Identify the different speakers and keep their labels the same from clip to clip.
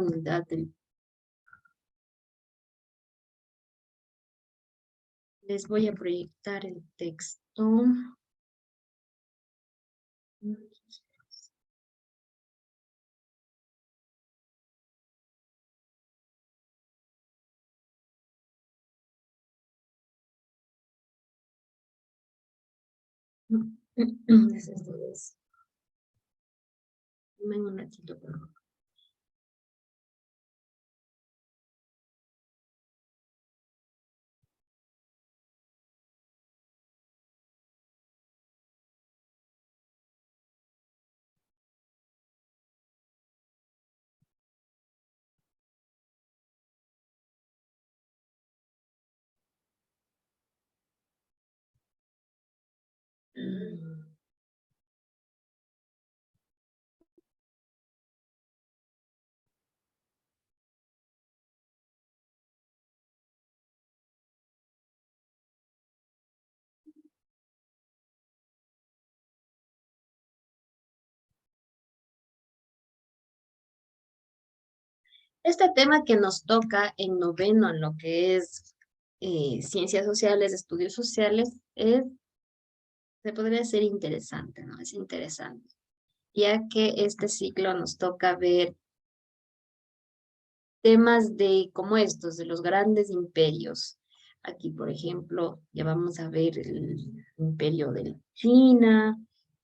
Speaker 1: unidad les voy a proyectar el texto. Dame un ratito, por favor. Este tema que nos toca en noveno, en lo que es ciencias sociales, estudios sociales, se podría decir interesante, ¿no? Es interesante, ya que este ciclo nos toca ver temas de como estos, de los grandes imperios. Aquí, por ejemplo, ya vamos a ver el imperio de China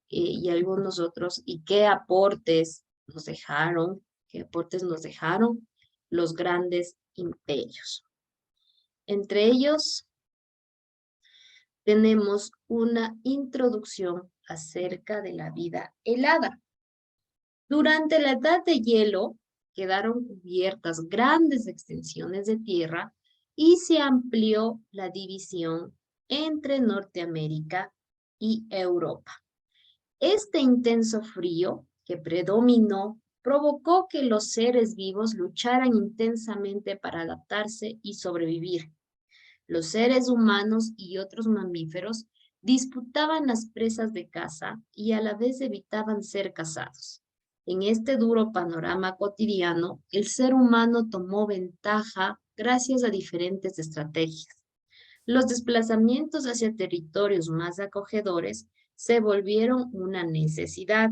Speaker 1: y algunos otros, y qué aportes nos dejaron los grandes imperios. Entre ellos, tenemos una introducción acerca de la vida helada. Durante la Edad de Hielo quedaron cubiertas grandes extensiones de tierra y se amplió la división entre Norteamérica y Europa. Este intenso frío que predominó provocó que los seres vivos lucharan intensamente para adaptarse y sobrevivir. Los seres humanos y otros mamíferos disputaban las presas de caza y a la vez evitaban ser cazados. En este duro panorama cotidiano, el ser humano tomó ventaja gracias a diferentes estrategias. Los desplazamientos hacia territorios más acogedores se volvieron una necesidad.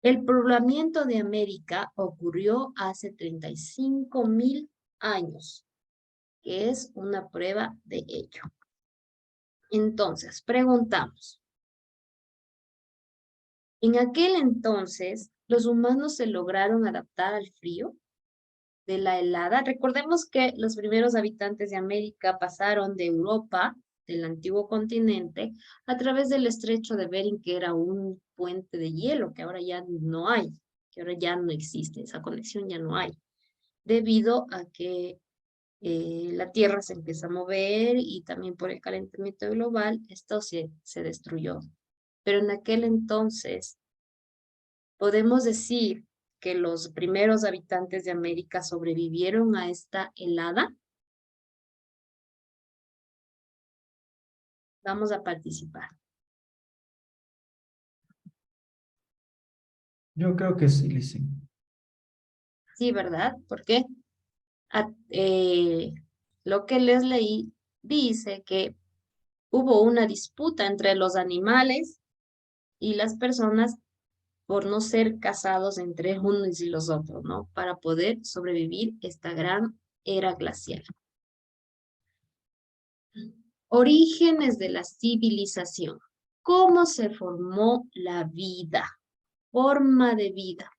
Speaker 1: El poblamiento de América ocurrió hace 35.000 años, que es una prueba de ello. Entonces, preguntamos, ¿en aquel entonces los humanos se lograron adaptar al frío de la helada? Recordemos que los primeros habitantes de América pasaron de Europa, del antiguo continente, a través del estrecho de Bering, que era un puente de hielo, que ahora ya no hay, que ahora ya no existe, esa conexión ya no hay, debido a que la Tierra se empieza a mover y también por el calentamiento global, esto se destruyó. Pero en aquel entonces, podemos decir que los primeros habitantes de América sobrevivieron a esta helada. Vamos a participar.
Speaker 2: Yo creo que sí, Lizzy.
Speaker 1: Sí, ¿verdad? Porque a- eh, lo que les leí dice que hubo una disputa entre los animales y las personas por no ser cazados entre unos y los otros, ¿no? Para poder sobrevivir esta gran era glacial. Orígenes de la civilización. ¿Cómo se formó la vida? Forma de vida.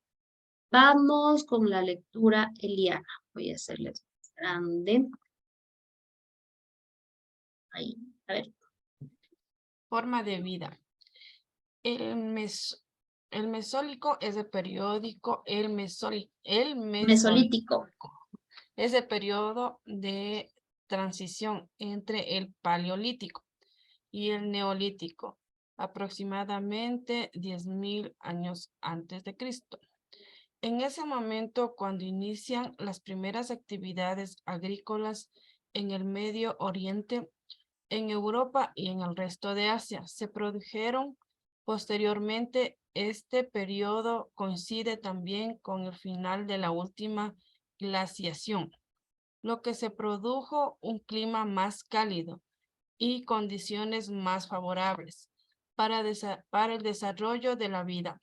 Speaker 1: Vamos con la lectura eliana. Voy a hacerles más grande. Ahí, a ver.
Speaker 3: Forma de vida. El, el mesólico es el periódico,
Speaker 1: Mesolítico.
Speaker 3: es el periodo de transición entre el paleolítico y el neolítico, aproximadamente 10.000 años antes de Cristo. En ese momento, cuando inician las primeras actividades agrícolas en el Medio Oriente, en Europa y en el resto de Asia, se produjeron posteriormente este periodo coincide también con el final de la última glaciación, lo que se produjo un clima más cálido y condiciones más favorables para el desarrollo de la vida.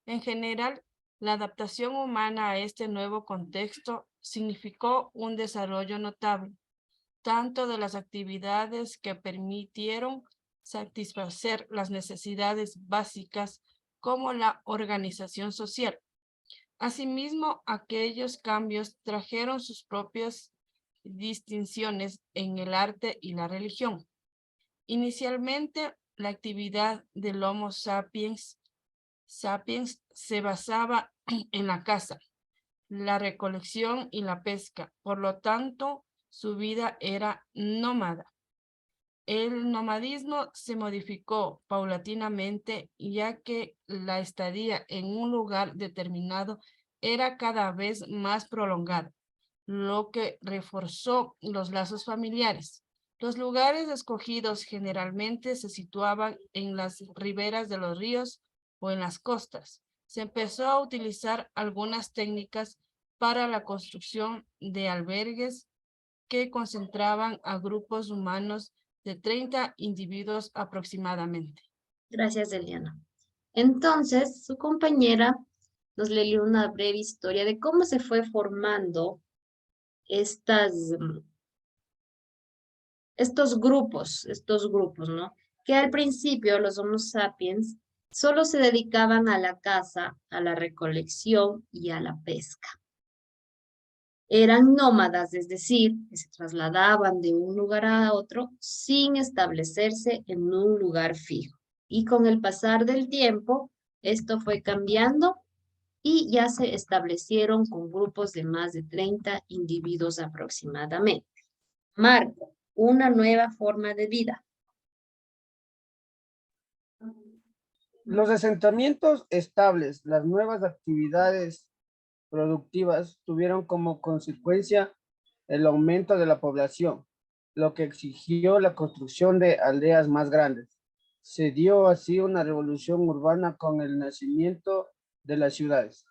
Speaker 3: En general, la adaptación humana a este nuevo contexto significó un desarrollo notable, tanto de las actividades que permitieron satisfacer las necesidades básicas como la organización social. Asimismo, aquellos cambios trajeron sus propias distinciones en el arte y la religión. Inicialmente, la actividad del Homo sapiens se basaba en la caza, la recolección y la pesca. Por lo tanto, su vida era nómada. El nomadismo se modificó paulatinamente, ya que la estadía en un lugar determinado era cada vez más prolongada, lo que reforzó los lazos familiares. Los lugares escogidos generalmente se situaban en las riberas de los ríos o en las costas. Se empezó a utilizar algunas técnicas para la construcción de albergues que concentraban a grupos humanos de 30 individuos aproximadamente.
Speaker 1: Gracias, Eliana. Entonces, su compañera nos leyó una breve historia de cómo se fue formando estos grupos, ¿no? Que al principio los Homo sapiens solo se dedicaban a la caza, a la recolección y a la pesca. Eran nómadas, es decir, que se trasladaban de un lugar a otro sin establecerse en un lugar fijo. Y con el pasar del tiempo, esto fue cambiando y ya se establecieron con grupos de más de 30 individuos aproximadamente. Marco, una nueva forma de vida.
Speaker 2: Los asentamientos estables, las nuevas actividades productivas tuvieron como consecuencia el aumento de la población, lo que exigió la construcción de aldeas más grandes. Se dio así una revolución urbana con el nacimiento de las ciudades,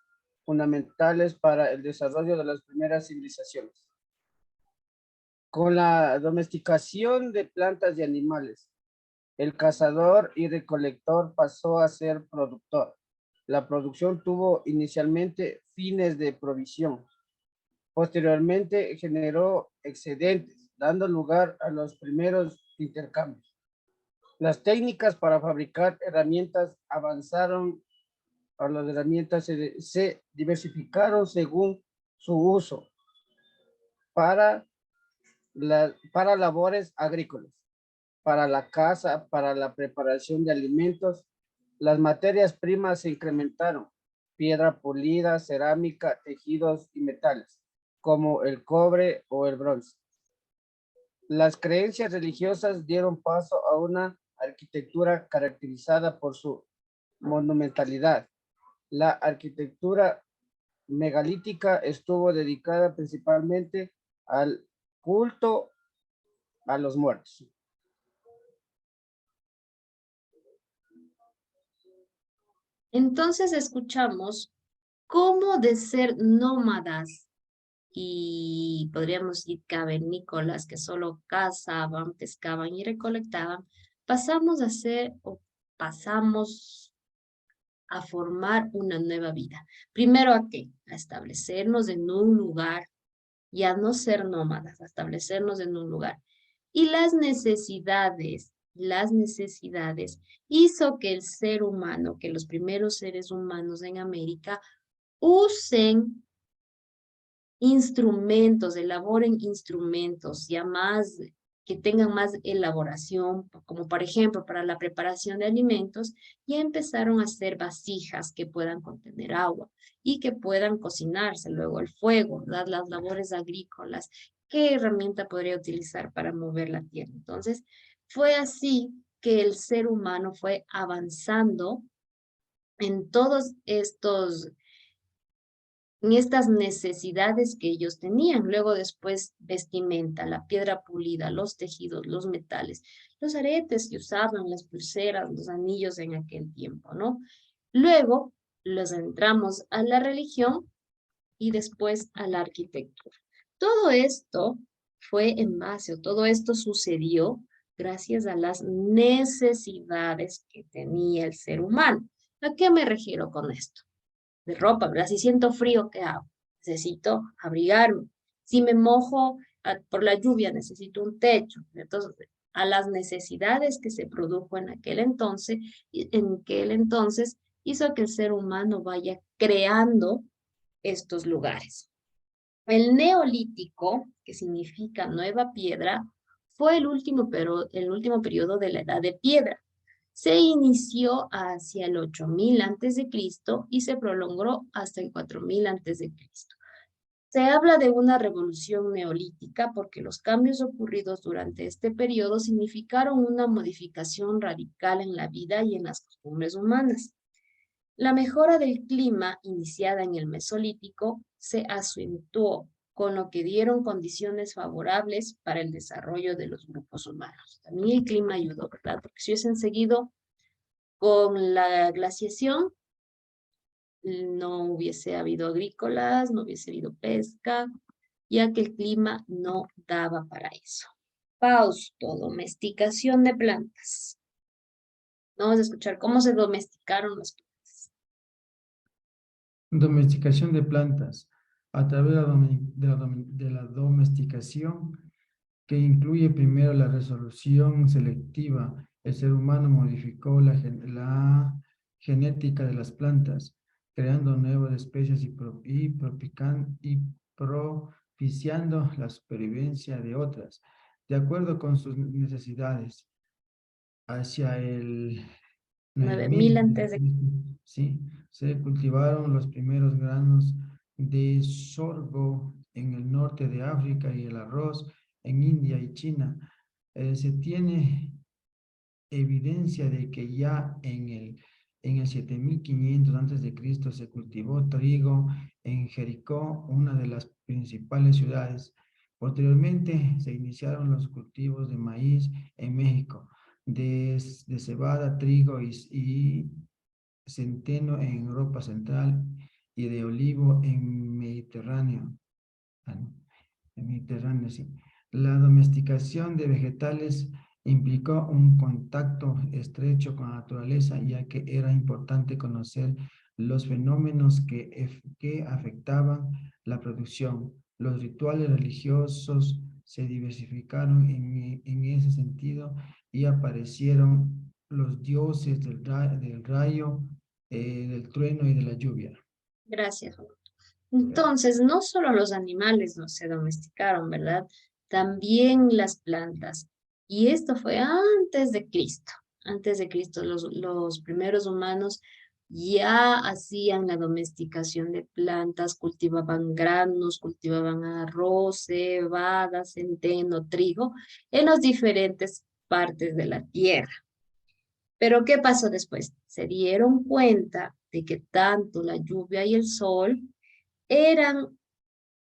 Speaker 2: fundamentales para el desarrollo de las primeras civilizaciones. Con la domesticación de plantas y animales, el cazador y recolector pasó a ser productor. La producción tuvo inicialmente fines de provisión. Posteriormente generó excedentes, dando lugar a los primeros intercambios. Las técnicas para fabricar herramientas avanzaron, o las herramientas se diversificaron según su uso para labores agrícolas, para la caza, para la preparación de alimentos. Las materias primas se incrementaron: piedra pulida, cerámica, tejidos y metales, como el cobre o el bronce. Las creencias religiosas dieron paso a una arquitectura caracterizada por su monumentalidad. La arquitectura megalítica estuvo dedicada principalmente al culto a los muertos.
Speaker 1: Entonces escuchamos cómo de ser nómadas y podríamos decir cavernícolas que solo cazaban, pescaban y recolectaban, pasamos a formar una nueva vida. Primero, ¿a qué? A establecernos en un lugar y a no ser nómadas, a establecernos en un lugar. Y las necesidades hizo que el ser humano, que los primeros seres humanos en América usen instrumentos, elaboren instrumentos ya más, que tengan más elaboración, como por ejemplo para la preparación de alimentos, ya empezaron a hacer vasijas que puedan contener agua y que puedan cocinarse, luego el fuego, las labores agrícolas, qué herramienta podría utilizar para mover la tierra. Entonces, fue así que el ser humano fue avanzando en todos en estas necesidades que ellos tenían. Luego después vestimenta, la piedra pulida, los tejidos, los metales, los aretes que usaban, las pulseras, los anillos en aquel tiempo, ¿no? Luego los entramos a la religión y después a la arquitectura. Todo esto fue en base, o todo esto sucedió gracias a las necesidades que tenía el ser humano. ¿A qué me refiero con esto? De ropa, ¿verdad? Si siento frío, ¿qué hago? Necesito abrigarme. Si me mojo por la lluvia, necesito un techo. Entonces, a las necesidades que se produjo en aquel entonces hizo que el ser humano vaya creando estos lugares. El neolítico, que significa nueva piedra, fue el último periodo de la Edad de Piedra. Se inició hacia el 8000 antes de Cristo y se prolongó hasta el 4000 antes de Cristo. Se habla de una revolución neolítica porque los cambios ocurridos durante este periodo significaron una modificación radical en la vida y en las costumbres humanas. La mejora del clima iniciada en el Mesolítico se acentuó, con lo que dieron condiciones favorables para el desarrollo de los grupos humanos. También el clima ayudó, ¿verdad? Porque si hubiesen seguido con la glaciación, no hubiese habido agrícolas, no hubiese habido pesca, ya que el clima no daba para eso. Fausto, domesticación de plantas. Vamos a escuchar cómo se domesticaron las plantas.
Speaker 4: Domesticación de plantas. A través de la domesticación, que incluye primero la resolución selectiva, el ser humano modificó la genética de las plantas, creando nuevas especies y propiciando la supervivencia de otras, de acuerdo con sus necesidades. Hacia el
Speaker 1: 9000
Speaker 4: 9000
Speaker 1: antes de
Speaker 4: sí, se cultivaron los primeros granos de sorgo en el norte de África y el arroz en India y China. Se tiene evidencia de que ya en el 7500 antes de Cristo se cultivó trigo en Jericó, una de las principales ciudades. Posteriormente se iniciaron los cultivos de maíz en México, de cebada, trigo y centeno en Europa Central y de olivo en Mediterráneo. En Mediterráneo, sí. La domesticación de vegetales implicó un contacto estrecho con la naturaleza, ya que era importante conocer los fenómenos que afectaban la producción. Los rituales religiosos se diversificaron en ese sentido y aparecieron los dioses del rayo, del trueno y de la lluvia.
Speaker 1: Gracias. Entonces, no solo los animales no se domesticaron, ¿verdad? También las plantas. Y esto fue antes de Cristo. Antes de Cristo, los primeros humanos ya hacían la domesticación de plantas, cultivaban granos, cultivaban arroz, cebada, centeno, trigo, en las diferentes partes de la tierra. Pero ¿qué pasó después? Se dieron cuenta de que tanto la lluvia y el sol eran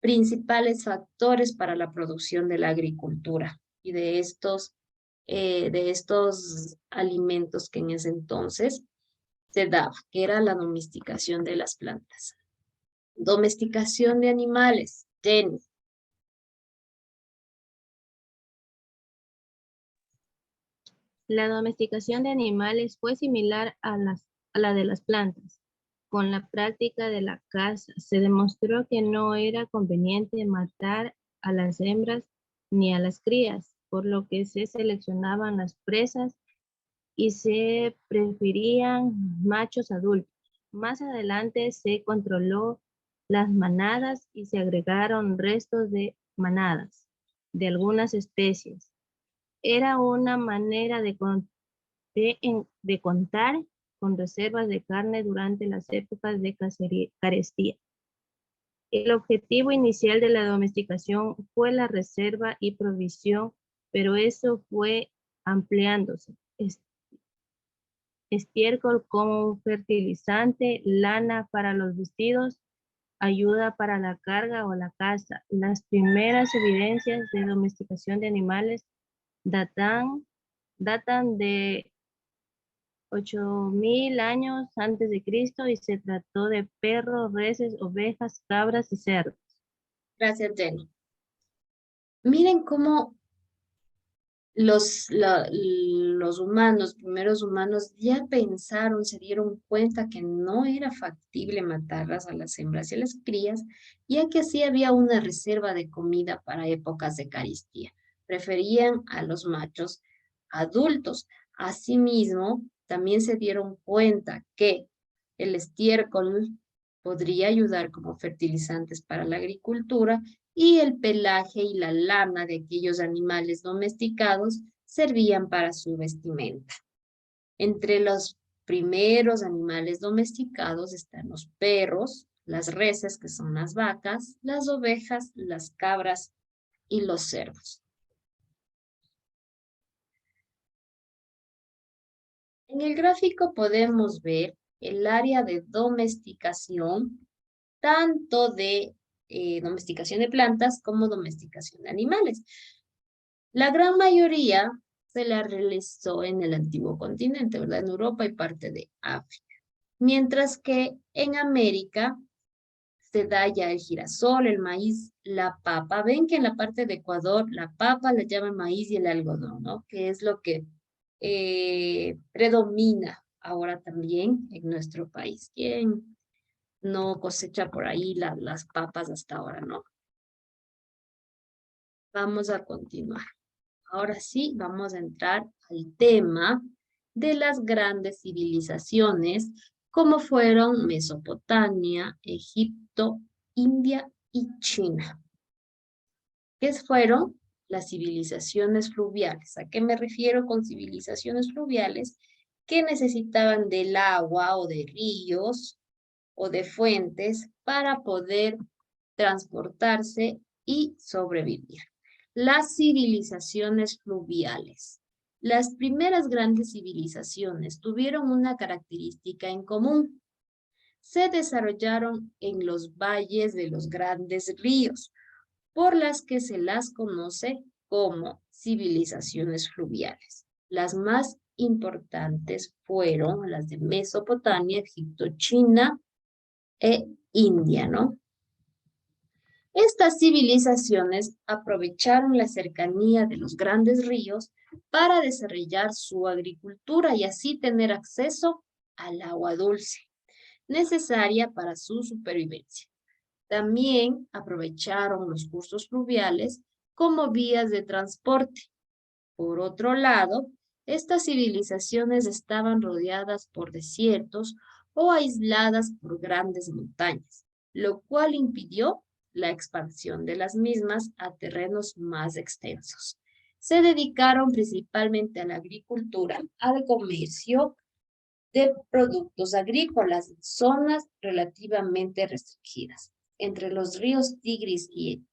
Speaker 1: principales factores para la producción de la agricultura y de estos alimentos que en ese entonces se daba, que era la domesticación de las plantas. Domesticación de animales, Jenny.
Speaker 5: La domesticación de animales fue similar a la de las plantas. Con la práctica de la caza, se demostró que no era conveniente matar a las hembras ni a las crías, por lo que se seleccionaban las presas y se preferían machos adultos. Más adelante se controló las manadas y se agregaron restos de manadas de algunas especies. Era una manera de contar con reservas de carne durante las épocas de carestía. El objetivo inicial de la domesticación fue la reserva y provisión, pero eso fue ampliándose. Estiércol como un fertilizante, lana para los vestidos, ayuda para la carga o la caza. Las primeras evidencias de domesticación de animales datan de 8.000 años antes de Cristo y se trató de perros, reses, ovejas, cabras y cerdos.
Speaker 1: Gracias, Jenny. Miren cómo los humanos, primeros humanos, ya pensaron, se dieron cuenta que no era factible matarlas a las hembras y a las crías, ya que así había una reserva de comida para épocas de carestía. Preferían a los machos adultos. Asimismo, también se dieron cuenta que el estiércol podría ayudar como fertilizantes para la agricultura y el pelaje y la lana de aquellos animales domesticados servían para su vestimenta. Entre los primeros animales domesticados están los perros, las reses, que son las vacas, las ovejas, las cabras y los cerdos. En el gráfico podemos ver el área de domesticación, tanto de domesticación de plantas como domesticación de animales. La gran mayoría se la realizó en el antiguo continente, ¿verdad? En Europa y parte de África. Mientras que en América se da ya el girasol, el maíz, la papa. Ven que en la parte de Ecuador la papa le llaman maíz y el algodón, ¿no? Que es lo que predomina ahora también en nuestro país. ¿Quién no cosecha por ahí las papas hasta ahora, no? Vamos a continuar. Ahora sí, vamos a entrar al tema de las grandes civilizaciones, como fueron Mesopotamia, Egipto, India y China. ¿Qué fueron? Las civilizaciones fluviales. ¿A qué me refiero con civilizaciones fluviales? Que necesitaban del agua o de ríos o de fuentes para poder transportarse y sobrevivir. Las civilizaciones fluviales. Las primeras grandes civilizaciones tuvieron una característica en común. Se desarrollaron en los valles de los grandes ríos, por las que se las conoce como civilizaciones fluviales. Las más importantes fueron las de Mesopotamia, Egipto, China e India, ¿no? Estas civilizaciones aprovecharon la cercanía de los grandes ríos para desarrollar su agricultura y así tener acceso al agua dulce, necesaria para su supervivencia. También aprovecharon los cursos fluviales como vías de transporte. Por otro lado, estas civilizaciones estaban rodeadas por desiertos o aisladas por grandes montañas, lo cual impidió la expansión de las mismas a terrenos más extensos. Se dedicaron principalmente a la agricultura, al comercio de productos agrícolas en zonas relativamente restringidas. Entre los ríos Tigris y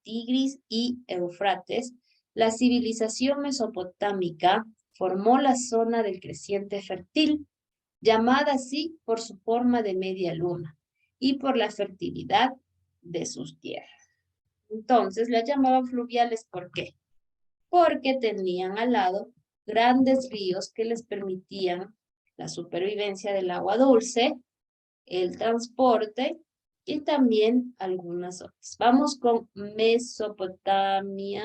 Speaker 1: Éufrates, la civilización mesopotámica formó la zona del creciente fértil, llamada así por su forma de media luna y por la fertilidad de sus tierras. Entonces la llamaban fluviales, ¿por qué? Porque tenían al lado grandes ríos que les permitían la supervivencia del agua dulce, el transporte y también algunas otras. Vamos con Mesopotamia.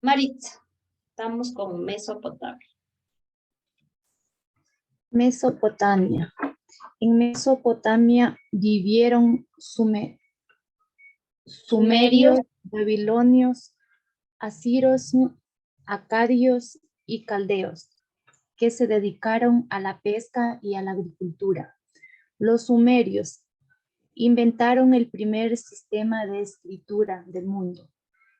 Speaker 1: Maritza, estamos con Mesopotamia.
Speaker 6: Mesopotamia. En Mesopotamia vivieron sumerios, babilonios, asirios, acadios y caldeos, que se dedicaron a la pesca y a la agricultura. Los sumerios inventaron el primer sistema de escritura del mundo.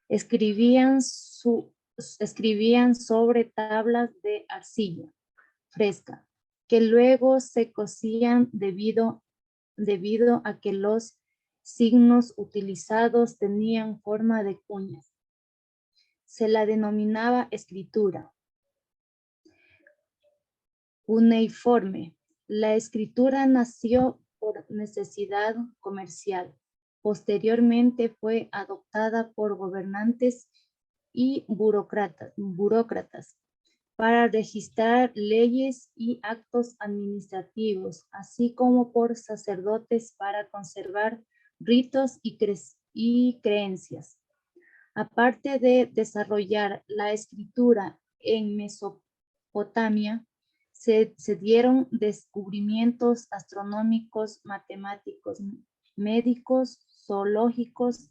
Speaker 6: Escribían sobre tablas de arcilla fresca, que luego se cosían debido a que los signos utilizados tenían forma de cuñas. Se la denominaba escritura cuneiforme. La escritura nació por necesidad comercial. Posteriormente fue adoptada por gobernantes y burócratas para registrar leyes y actos administrativos, así como por sacerdotes para conservar ritos y creencias. Aparte de desarrollar la escritura en Mesopotamia, se dieron descubrimientos astronómicos, matemáticos, médicos, zoológicos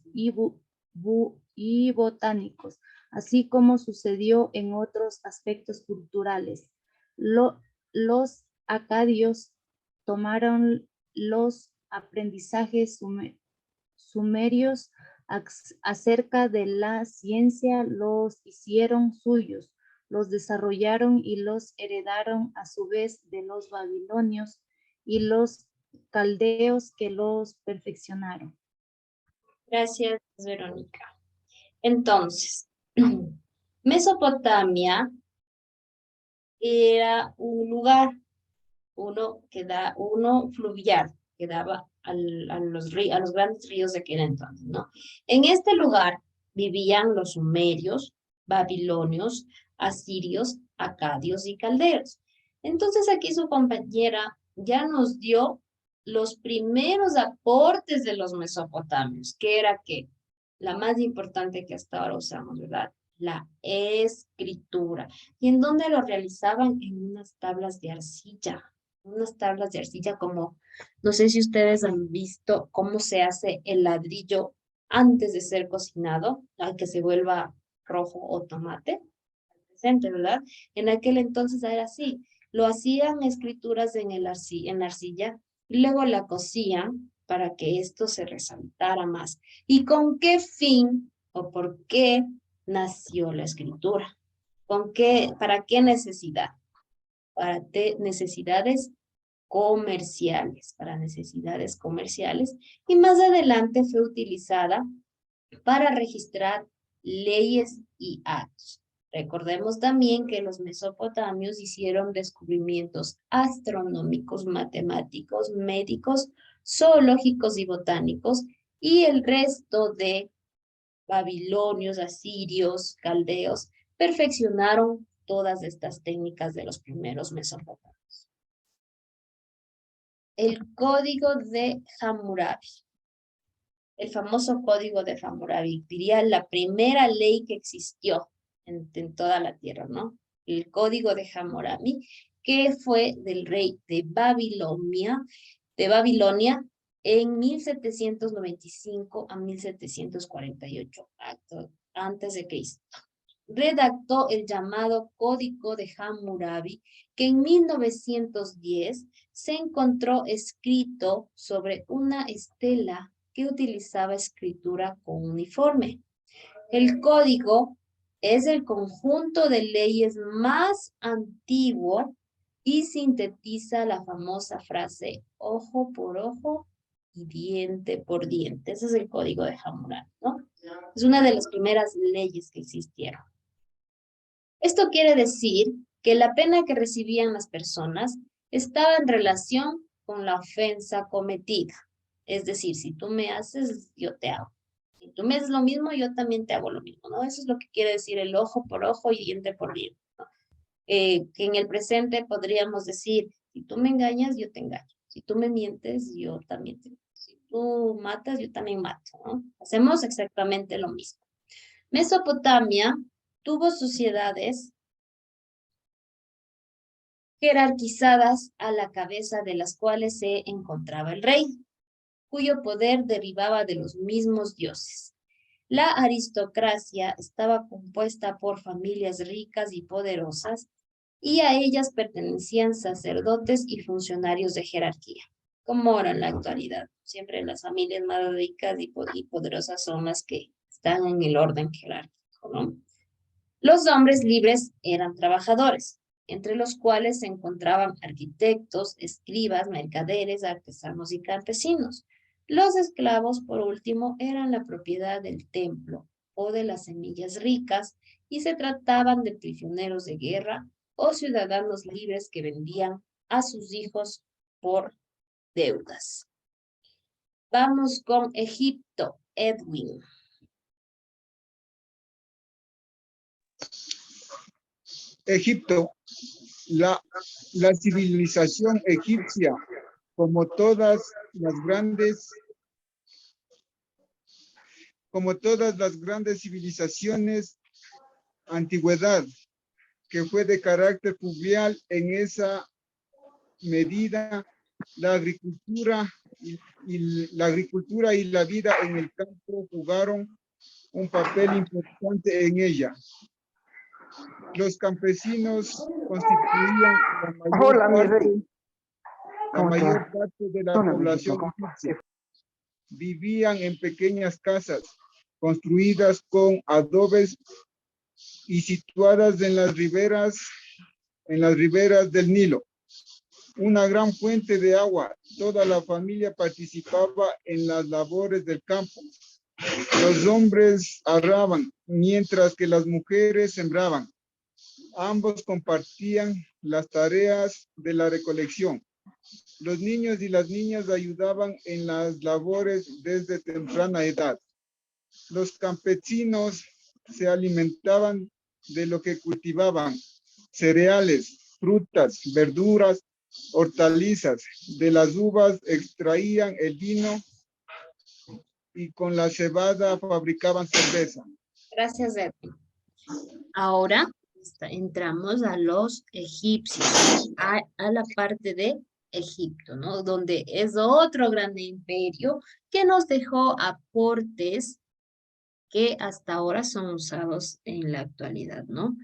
Speaker 6: y botánicos, así como sucedió en otros aspectos culturales. Los acadios tomaron los aprendizajes sumerios acerca de la ciencia, los hicieron suyos, los desarrollaron y los heredaron a su vez de los babilonios y los caldeos que los perfeccionaron.
Speaker 1: Gracias, Verónica. Entonces, Mesopotamia era un lugar, uno fluvial, que daba a los grandes ríos de aquel entonces, ¿no? En este lugar vivían los sumerios, babilonios, asirios, acadios y caldeos. Entonces aquí su compañera ya nos dio los primeros aportes de los mesopotamios, que era que la más importante que hasta ahora usamos, ¿verdad? La escritura. ¿Y en dónde lo realizaban? En unas tablas de arcilla. Unas tablas de arcilla como, no sé si ustedes han visto cómo se hace el ladrillo antes de ser cocinado, al que se vuelva rojo o tomate, presente, ¿verdad? En aquel entonces era así. Lo hacían escrituras en la arcilla y luego la cocían para que esto se resaltara más. ¿Y con qué fin o por qué nació la escritura? ¿Para qué necesidad? Para necesidades comerciales, y más adelante fue utilizada para registrar leyes y actos. Recordemos también que los mesopotamios hicieron descubrimientos astronómicos, matemáticos, médicos, zoológicos y botánicos, y el resto de babilonios, asirios, caldeos, perfeccionaron todas estas técnicas de los primeros mesopotamios. El Código de Hammurabi. El famoso Código de Hammurabi, diría la primera ley que existió en toda la tierra, ¿no? El Código de Hammurabi, que fue del rey de Babilonia en 1795 a 1748 antes de Cristo. Redactó el llamado Código de Hammurabi, que en 1910 se encontró escrito sobre una estela que utilizaba escritura con uniforme. El código es el conjunto de leyes más antiguo y sintetiza la famosa frase ojo por ojo y diente por diente. Ese es el Código de Hammurabi, ¿no? Es una de las primeras leyes que existieron. Esto quiere decir que la pena que recibían las personas estaba en relación con la ofensa cometida. Es decir, si tú me haces, yo te hago. Si tú me haces lo mismo, yo también te hago lo mismo, ¿no? Eso es lo que quiere decir el ojo por ojo y diente por diente, ¿no? Que en el presente podríamos decir, si tú me engañas, yo te engaño. Si tú me mientes, yo también te miento. Si tú matas, yo también mato, ¿no? Hacemos exactamente lo mismo. Mesopotamia tuvo sociedades jerarquizadas a la cabeza de las cuales se encontraba el rey, cuyo poder derivaba de los mismos dioses. La aristocracia estaba compuesta por familias ricas y poderosas, y a ellas pertenecían sacerdotes y funcionarios de jerarquía, como ahora en la actualidad. Siempre las familias más ricas y poderosas son las que están en el orden jerárquico, ¿no? Los hombres libres eran trabajadores, entre los cuales se encontraban arquitectos, escribas, mercaderes, artesanos y campesinos. Los esclavos, por último, eran la propiedad del templo o de las semillas ricas y se trataban de prisioneros de guerra o ciudadanos libres que vendían a sus hijos por deudas. Vamos con Egipto, Edwin.
Speaker 7: Egipto, la civilización egipcia, como todas las grandes civilizaciones antigüedad, que fue de carácter fluvial en esa medida, la agricultura y la vida en el campo jugaron un papel importante en ella. Los campesinos constituían la mayor parte de la población egipcia. Vivían en pequeñas casas construidas con adobes y situadas en las riberas del Nilo. Una gran fuente de agua. Toda la familia participaba en las labores del campo. Los hombres arraban, mientras que las mujeres sembraban. Ambos compartían las tareas de la recolección. Los niños y las niñas ayudaban en las labores desde temprana edad. Los campesinos se alimentaban de lo que cultivaban: cereales, frutas, verduras, hortalizas. De las uvas extraían el vino y con la cebada fabricaban cerveza.
Speaker 1: Gracias, Edwin. Ahora entramos a los egipcios, a la parte de Egipto, ¿no? Donde es otro gran imperio que nos dejó aportes que hasta ahora son usados en la actualidad, ¿no?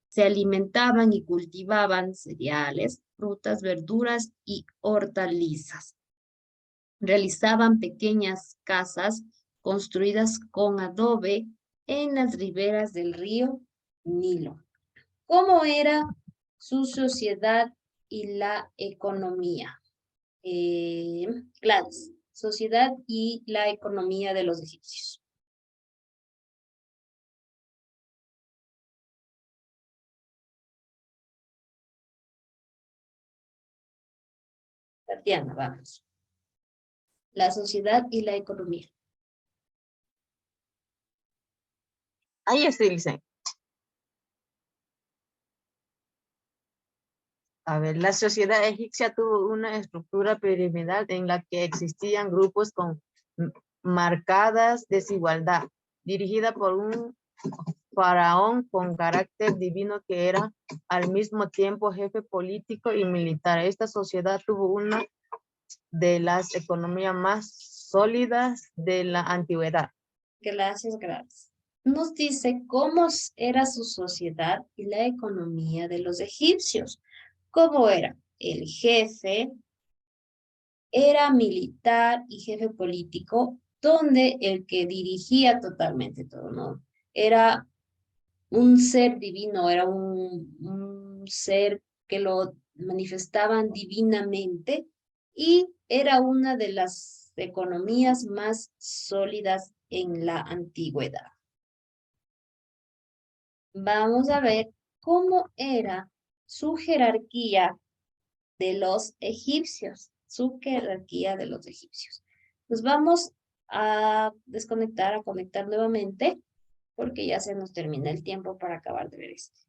Speaker 1: Se alimentaban y cultivaban cereales, frutas, verduras y hortalizas. Realizaban pequeñas casas construidas con adobe en las riberas del río Nilo. ¿Cómo era su sociedad y la economía? Gladys, sociedad y la economía de los egipcios. Tatiana, vamos. La sociedad y la economía.
Speaker 8: Ahí estoy, Licen. A ver, la sociedad egipcia tuvo una estructura piramidal en la que existían grupos con marcadas desigualdad, dirigida por un faraón con carácter divino que era al mismo tiempo jefe político y militar. Esta sociedad tuvo una de las economías más sólidas de la antigüedad.
Speaker 1: Gracias, gracias. Nos dice cómo era su sociedad y la economía de los egipcios. ¿Cómo era? El jefe era militar y jefe político, donde el que dirigía totalmente todo, ¿no? Era un ser divino, era un ser que lo manifestaban divinamente y era una de las economías más sólidas en la antigüedad. Vamos a ver cómo era su jerarquía de los egipcios, Nos vamos a desconectar, a conectar nuevamente, porque ya se nos termina el tiempo para acabar de ver esto.